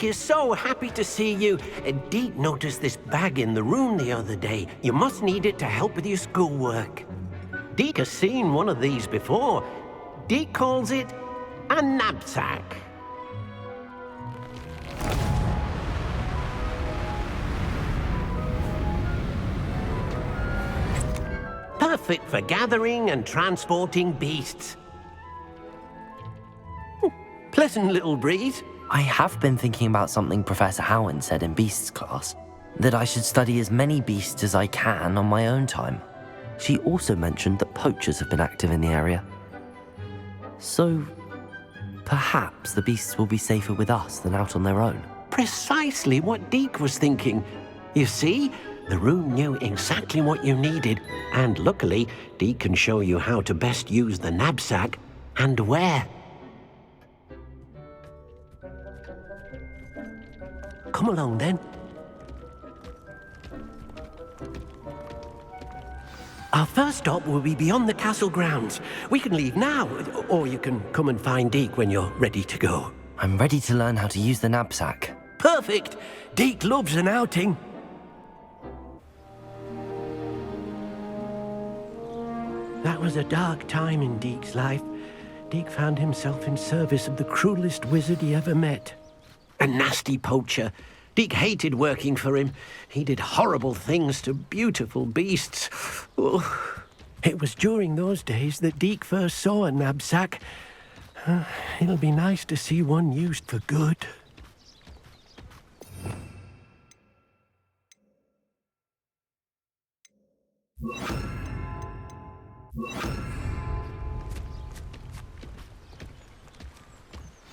Deke is so happy to see you. Deke noticed this bag in the room the other day. You must need it to help with your schoolwork. Deke has seen one of these before. Deke calls it a NabSack. Perfect for gathering and transporting beasts. Pleasant little breeze. I have been thinking about something Professor Howard said in Beasts class, that I should study as many beasts as I can on my own time. She also mentioned that poachers have been active in the area. So, perhaps the beasts will be safer with us than out on their own. Precisely what Deke was thinking. You see, the room knew exactly what you needed, and luckily, Deke can show you how to best use the NabSack and where. Come along, then. Our first stop will be beyond the castle grounds. We can leave now, or you can come and find Deke when you're ready to go. I'm ready to learn how to use the NabSack. Perfect! Deke loves an outing. That was a dark time in Deke's life. Deke found himself in service of the cruelest wizard he ever met. A nasty poacher. Deke hated working for him. He did horrible things to beautiful beasts. Oh. It was during those days that Deke first saw a NabSack. It'll be nice to see one used for good.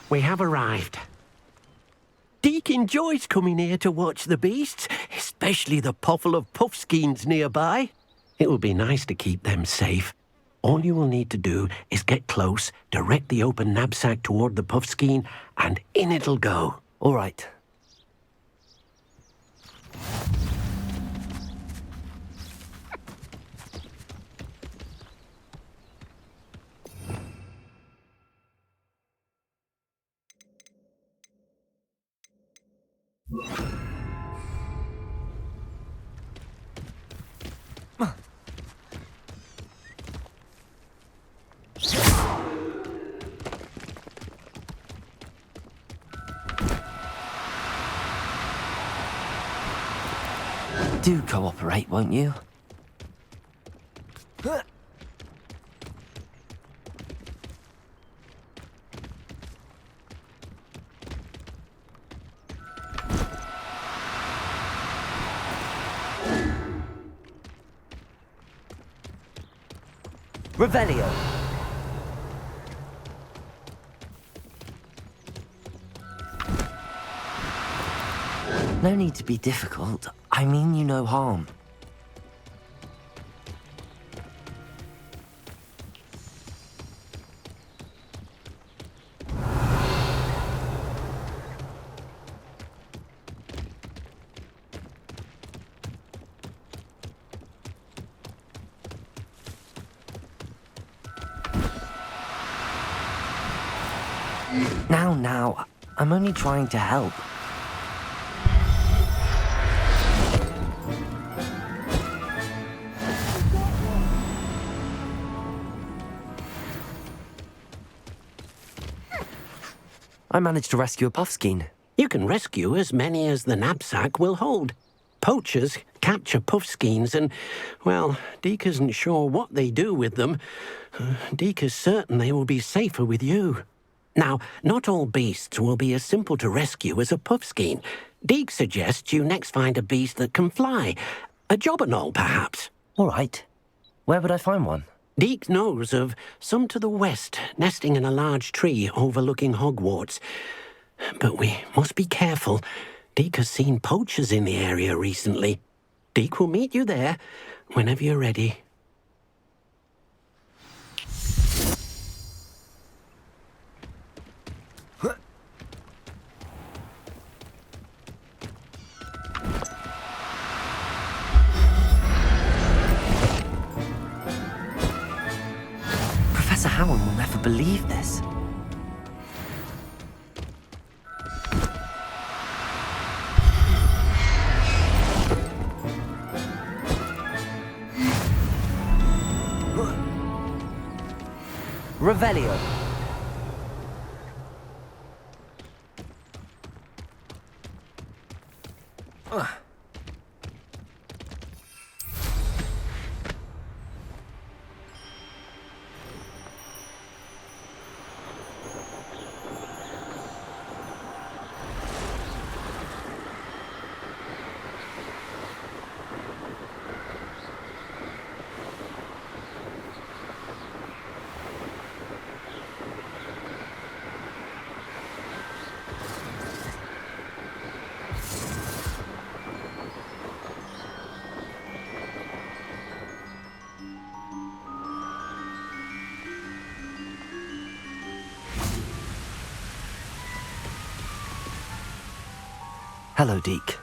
We have arrived. Deke enjoys coming here to watch the beasts, especially the potful of puffskeins nearby. It will be nice to keep them safe. All you will need to do is get close, direct the open NabSack toward the puffskein, and in it'll go. All right. Do cooperate, won't you? Revelio. No need to be difficult. I mean you no harm. Now, I'm only trying to help. I managed to rescue a puffskein. You can rescue as many as the NabSack will hold. Poachers capture puffskeins and, well, Deke isn't sure what they do with them. Deke is certain they will be safer with you. Now, not all beasts will be as simple to rescue as a puffskein. Deke suggests you next find a beast that can fly. A jobberknoll, perhaps. All right. Where would I find one? Deke knows of some to the west, nesting in a large tree overlooking Hogwarts. But we must be careful. Deke has seen poachers in the area recently. Deke will meet you there whenever you're ready. Professor Howard will never believe this. Revelio. Hello, Deke.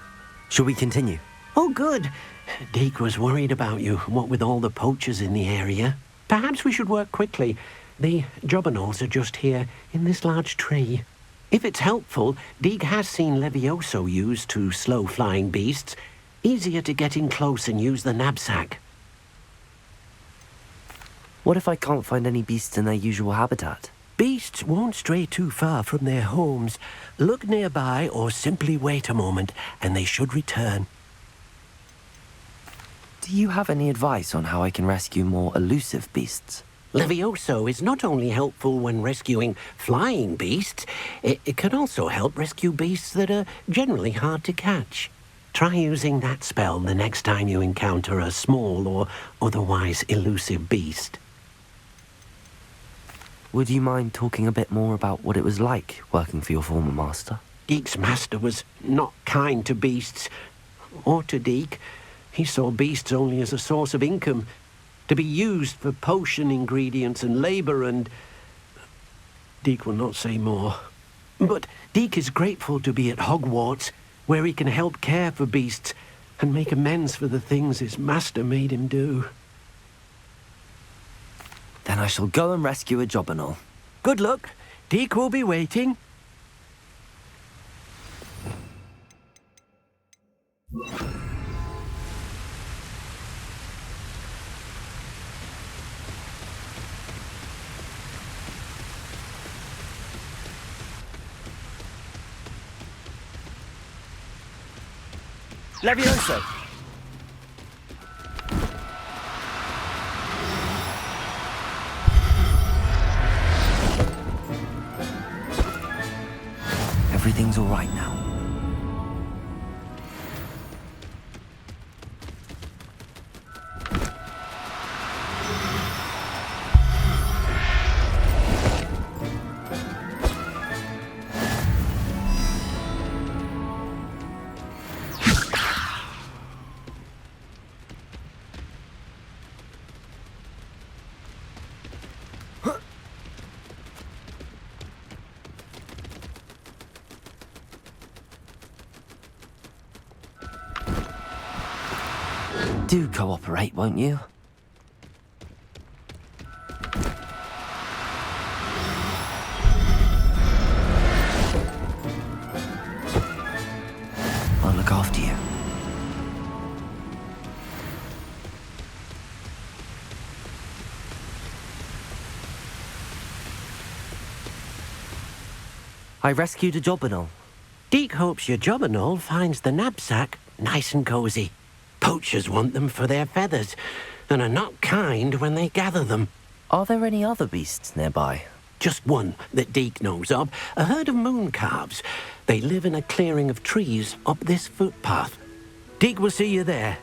Shall we continue? Oh, good. Deke was worried about you, what with all the poachers in the area. Perhaps we should work quickly. The jobberknolls are just here, in this large tree. If it's helpful, Deke has seen Levioso used to slow flying beasts. Easier to get in close and use the NabSack. What if I can't find any beasts in their usual habitat? Beasts won't stray too far from their homes. Look nearby or simply wait a moment, and they should return. Do you have any advice on how I can rescue more elusive beasts? Levioso is not only helpful when rescuing flying beasts, it can also help rescue beasts that are generally hard to catch. Try using that spell the next time you encounter a small or otherwise elusive beast. Would you mind talking a bit more about what it was like working for your former master? Deke's master was not kind to beasts, or to Deke. He saw beasts only as a source of income, to be used for potion ingredients and labor, and Deke will not say more. But Deke is grateful to be at Hogwarts, where he can help care for beasts and make amends for the things his master made him do. Then I shall go and rescue a jobberknoll. Good luck. Deke will be waiting. Levioso! Everything's all right now. Do cooperate, won't you? I'll look after you. I rescued a jobberknoll. Deke hopes your jobberknoll finds the NabSack nice and cozy. Poachers want them for their feathers, and are not kind when they gather them. Are there any other beasts nearby? Just one that Deke knows of, a herd of moon calves. They live in a clearing of trees up this footpath. Deke will see you there.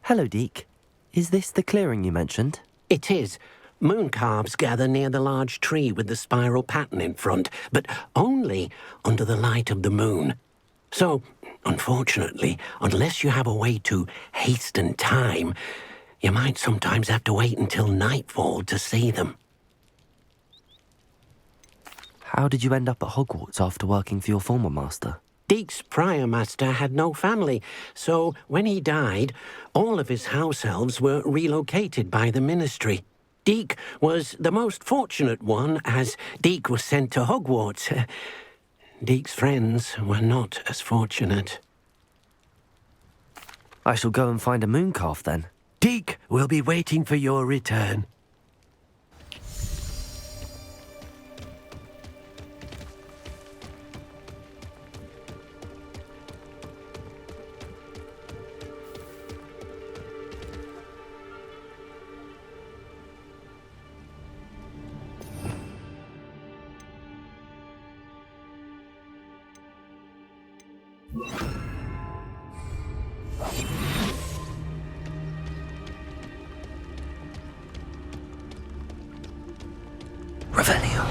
Hello, Deke. Is this the clearing you mentioned? It is. Moon calves gather near the large tree with the spiral pattern in front, but only under the light of the moon. So, unfortunately, unless you have a way to hasten time, You might sometimes have to wait until nightfall to see them. How did you end up at Hogwarts after working for your former master? Deek's prior master had no family, so when he died, all of his house elves were relocated by the ministry. Deek was the most fortunate one, as Deek was sent to Hogwarts. Deek's friends were not as fortunate. I shall go and find a mooncalf then. Deek will be waiting for your return. Revelio.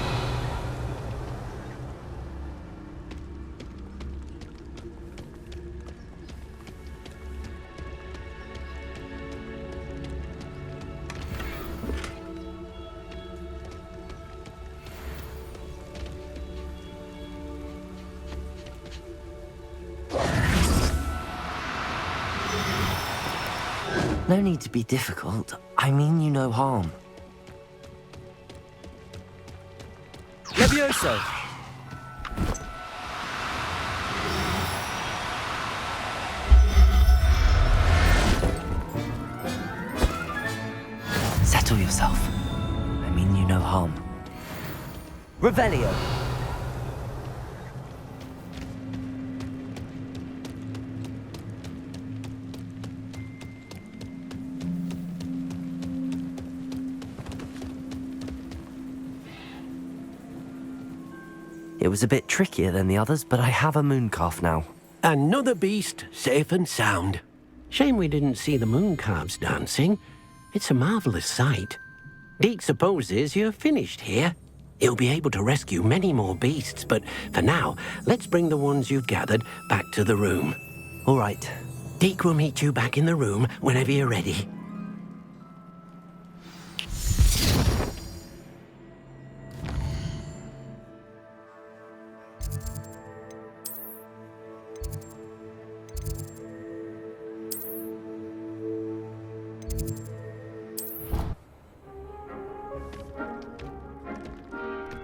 No need to be difficult. I mean you no harm. Levioso! Settle yourself. I mean you no harm. Revelio! It was a bit trickier than the others, but I have a mooncalf now. Another beast, safe and sound. Shame we didn't see the mooncalves dancing. It's a marvelous sight. Deek supposes you're finished here. He'll be able to rescue many more beasts, but for now, let's bring the ones you've gathered back to the room. All right. Deek will meet you back in the room whenever you're ready.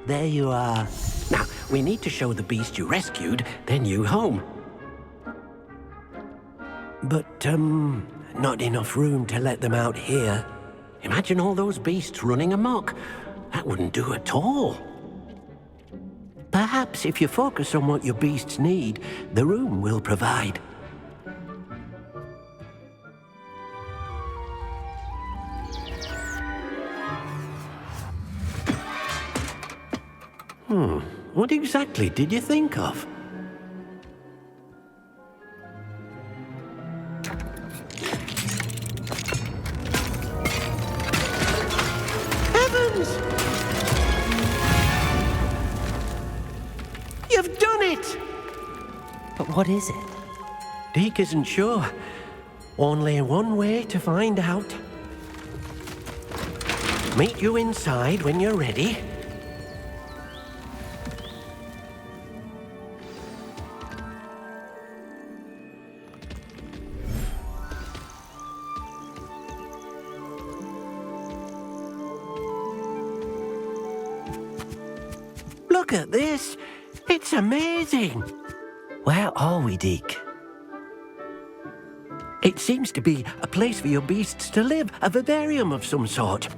There you are. Now, we need to show the beast you rescued their new home. But, not enough room to let them out here. Imagine all those beasts running amok. That wouldn't do at all. Perhaps if you focus on what your beasts need, the room will provide. What exactly did you think of? Heavens! You've done it! But what is it? Deek isn't sure. Only one way to find out. Meet you inside when you're ready. Look at this. It's amazing. Where are we, Deek? It seems to be a place for your beasts to live, a vivarium of some sort.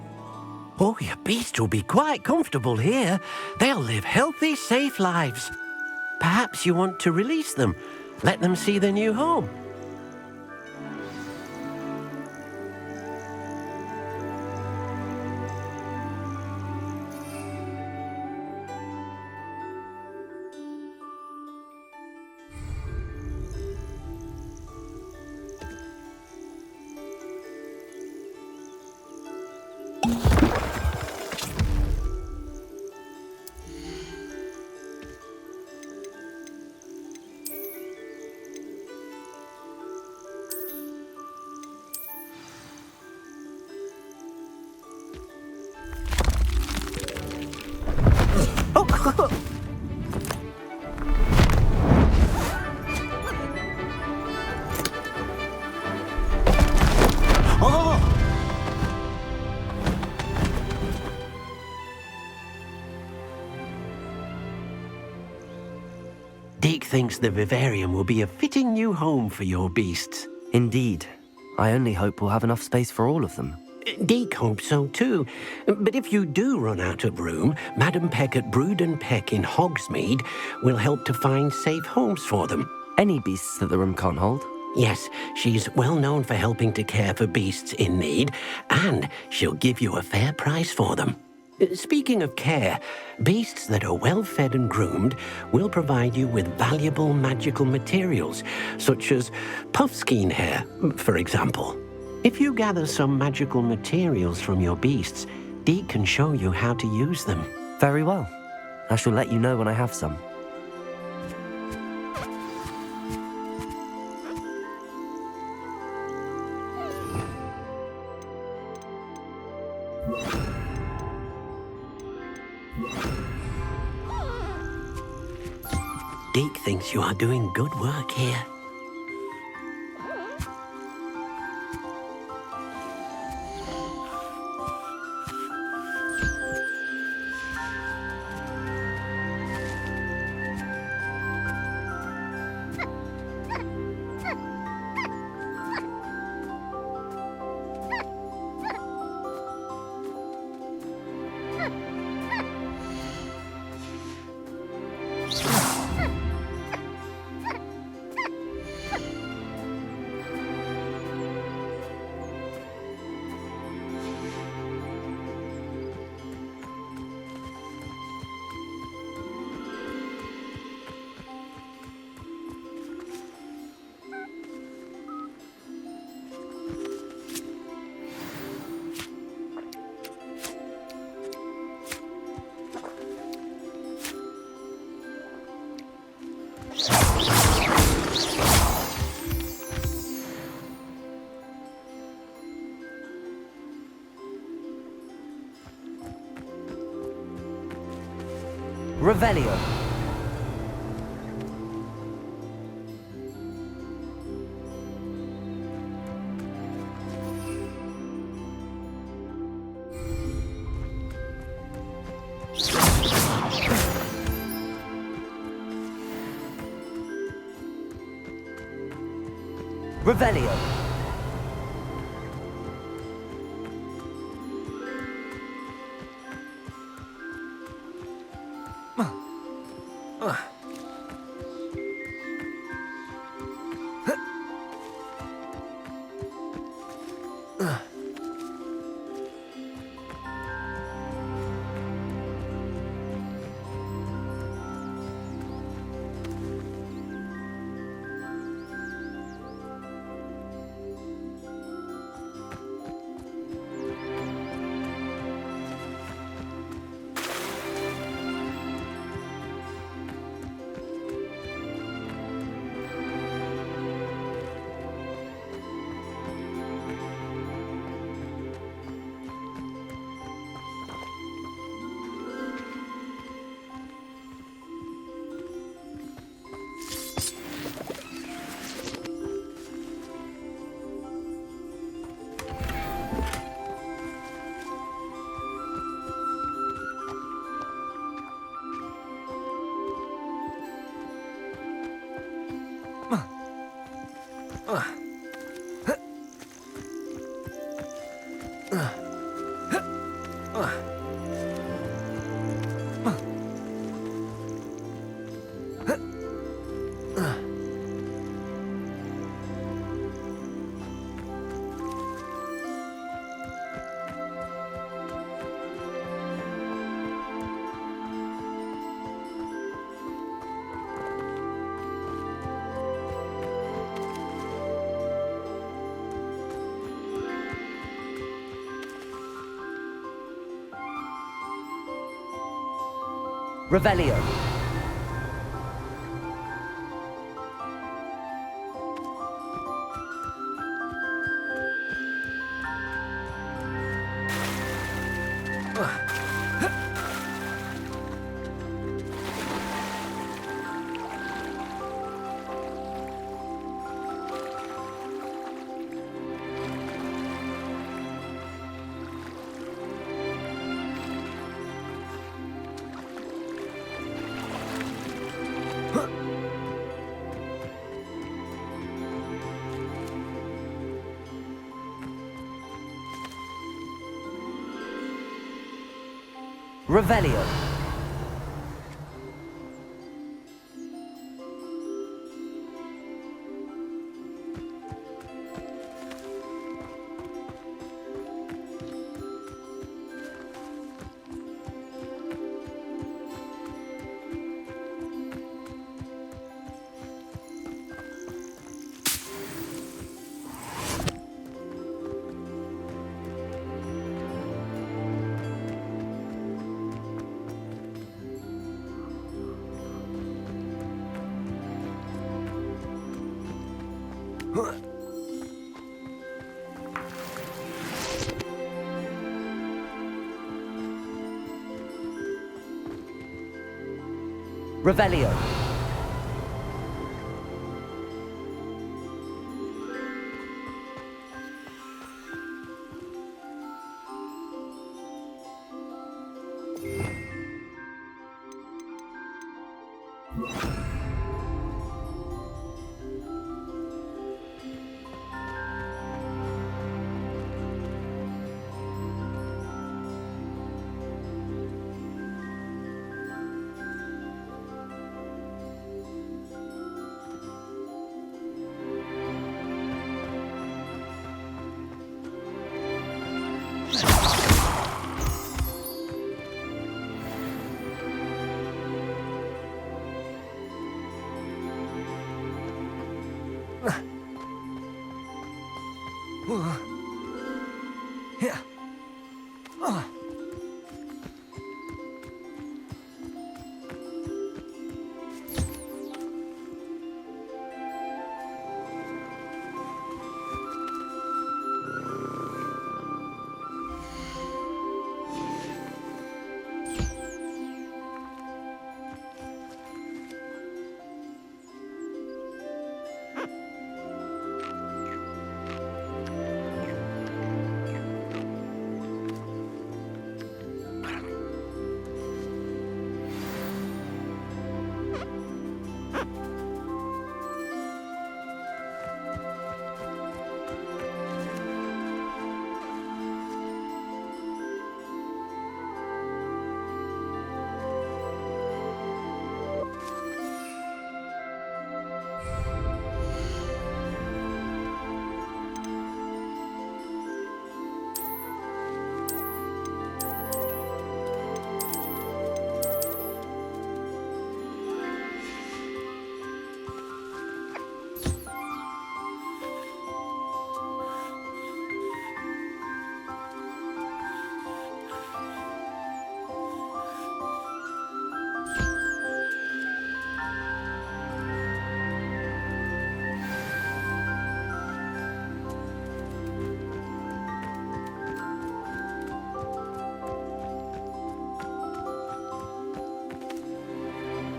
Oh, your beasts will be quite comfortable here. They'll live healthy, safe lives. Perhaps you want to release them, let them see their new home. Deke thinks the vivarium will be a fitting new home for your beasts. Indeed. I only hope we'll have enough space for all of them. Deke hopes so too. But if you do run out of room, Madam Peck at Brood and Peck in Hogsmeade will help to find safe homes for them. Any beasts that the room can't hold? Yes, she's well known for helping to care for beasts in need, and she'll give you a fair price for them. Speaking of care, beasts that are well fed and groomed will provide you with valuable magical materials, such as puffskein hair, for example. If you gather some magical materials from your beasts, Deke can show you how to use them. Very well. I shall let you know when I have some. Deke thinks you are doing good work here. Revelio. Revelio. Revelio. Revelio. Revelio.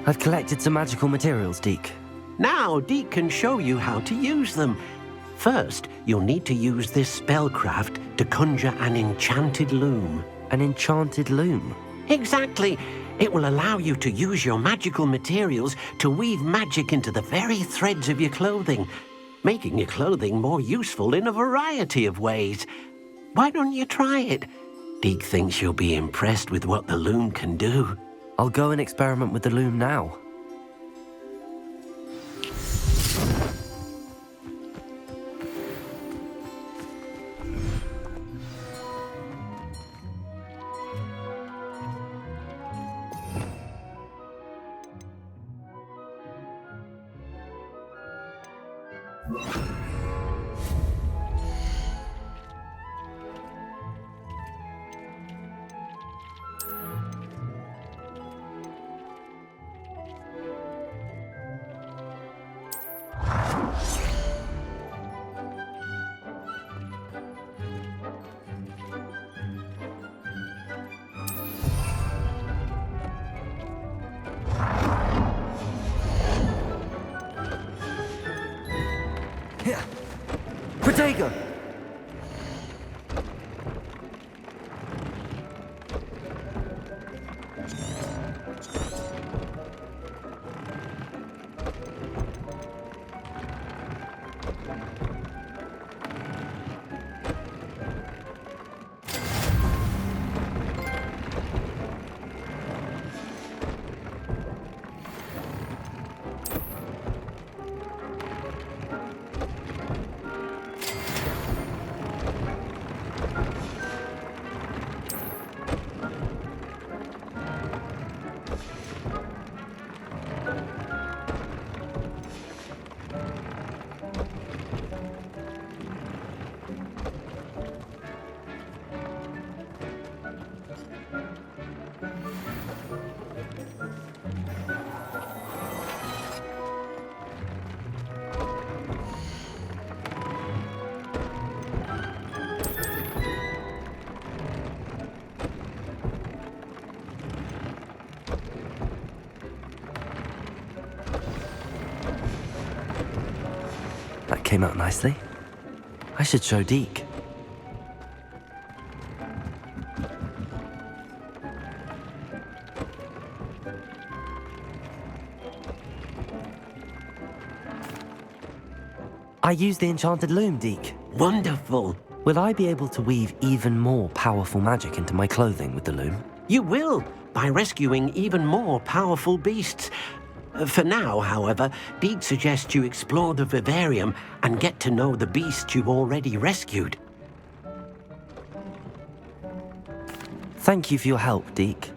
I've collected some magical materials, Deke. Now, Deke can show you how to use them. First, you'll need to use this spellcraft to conjure an enchanted loom. An enchanted loom? Exactly. It will allow you to use your magical materials to weave magic into the very threads of your clothing, making your clothing more useful in a variety of ways. Why don't you try it? Deke thinks you'll be impressed with what the loom can do. I'll go and experiment with the loom now. Protego! came out nicely. I should show Deke. I used the enchanted loom, Deke. Wonderful. Will I be able to weave even more powerful magic into my clothing with the loom? You will, by rescuing even more powerful beasts. For now, however, Deke suggests you explore the vivarium and get to know the beasts you've already rescued. Thank you for your help, Deke.